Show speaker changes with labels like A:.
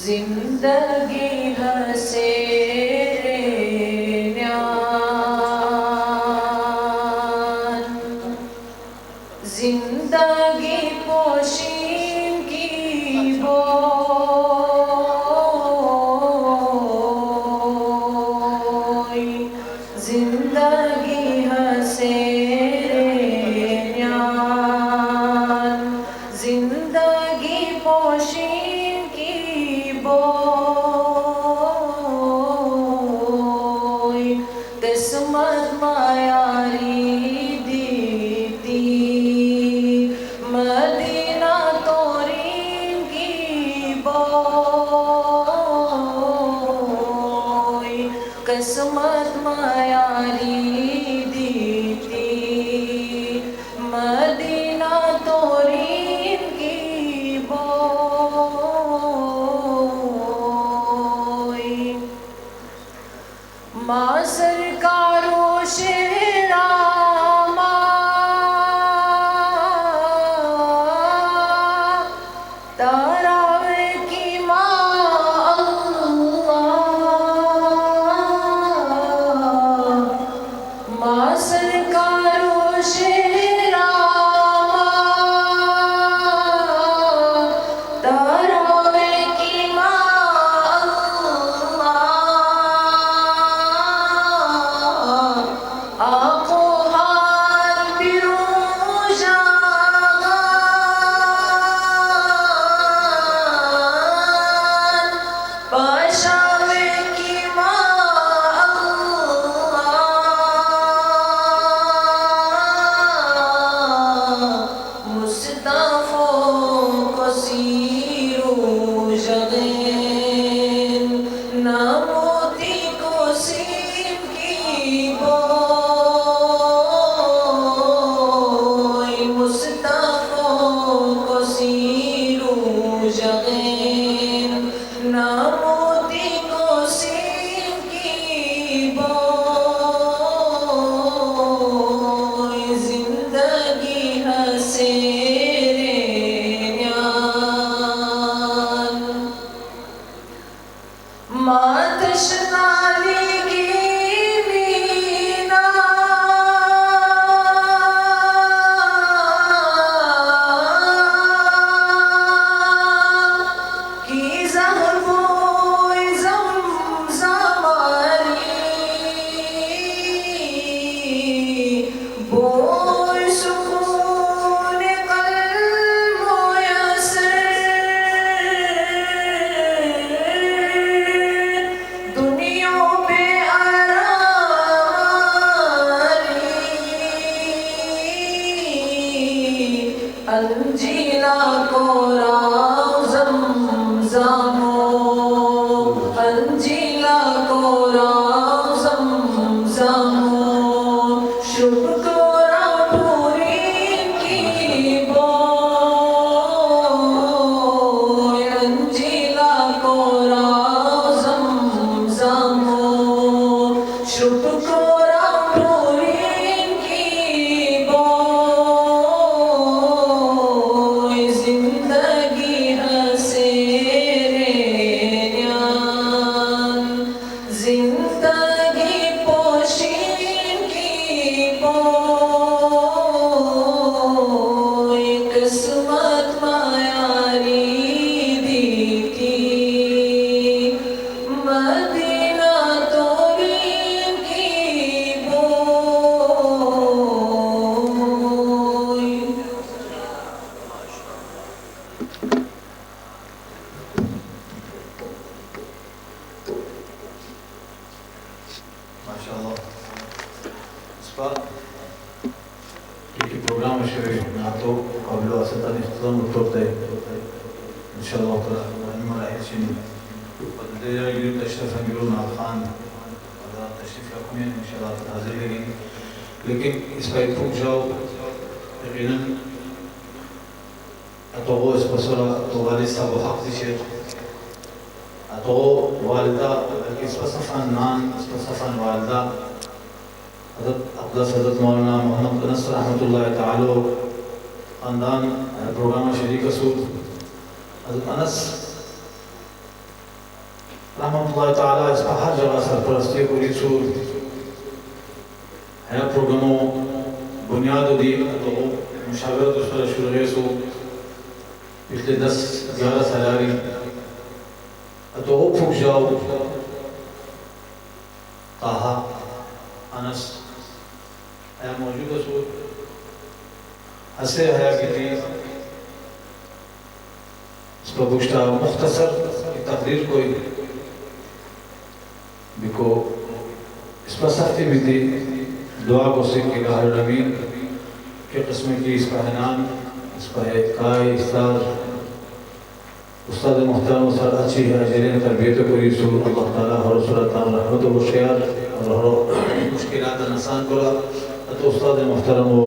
A: जिंदगी हसे न्यान जिंदगी पोशीन की बोई जिंदगी हसे न्यान जिंदगी पोशीन की बोई किस्मत मायारी दीती मदीना तोरीन की बोई किस्मत मायारी दीती मदीना तोरीन की बोई माँ सरकारों शेरामा तारावे की माँ अल्लाह माँ सरकारों शेरामा तारावे की माँ आँखों हार बिरोजान पाशावे की माँ मुस्तफा को सीरो जगेन नामोती को सीन की बोई मुस्तफा को सीरो जगेन नामोती को सीन की बोई जिंदगी हसे न्यान मातश नाली की मीना की ज़हबोई ज़मज़मारी बोई सुकून क़ल्ब मुयस्सर दुनिया पे आरारी अंजीला को ज़मज़मो अंजीला को ज़मज़मो शुक्र पूरी की बोई अंजीला को ज़मज़मो शुक्र पूरी की बोई जिंदगी हसे न्यान जिंदगी पोशीन की बोई किस्मत मायारी दीती मदीना तोरीन की बोई
B: माशाअल्लाह इस पर एक प्रोग्राम शरीफ ना तो काबिल असता इख्तिताम होते इंशाअल्लाह ताला मराहल शनी बदले यूं तशरीफ अंगीरो ना खान अगर तशरीफ रखने इंशाअल्लाह ताला हाजिर लगेंगे लेकिन इस पर पूछ जाओ यकीनन तो वो इस बसरा तो वालिद साहब हक दिशे तो वालिदा इस बसफान नान इस बसफान वालिदा हज़रत मौलाना मोहम्मद अनस रहमतुल्लाह ताला ख़ानदान प्रोग्राम शरीक असूल हज़रत अनस रहमतुल्लाह ताला इस हर जगह सरपरस्ती पूरी सूर है प्रोग्रामों बुनियाद दी तो मुशावरत उस पर शुरू सो पिछले 10-11 साल तो वो फूक जाओ ताहा अनस है मौजूद सो हसे है कि थी इस पर बुश्ता मुख्तसर तकरीर कोई बिको इस पर सख्ती भी थी दुआ को सीख के हर नबीन के किस्म की इस पर हनान इस पर काई उस्ताद मुहतरम उस्ताद अच्छी है जिन्हें तरबियत पूरी सो अल्लाह ताला हर सूरत रहमत व खैर और मुश्किलात आसान करा तो उस्ताद मुहतरम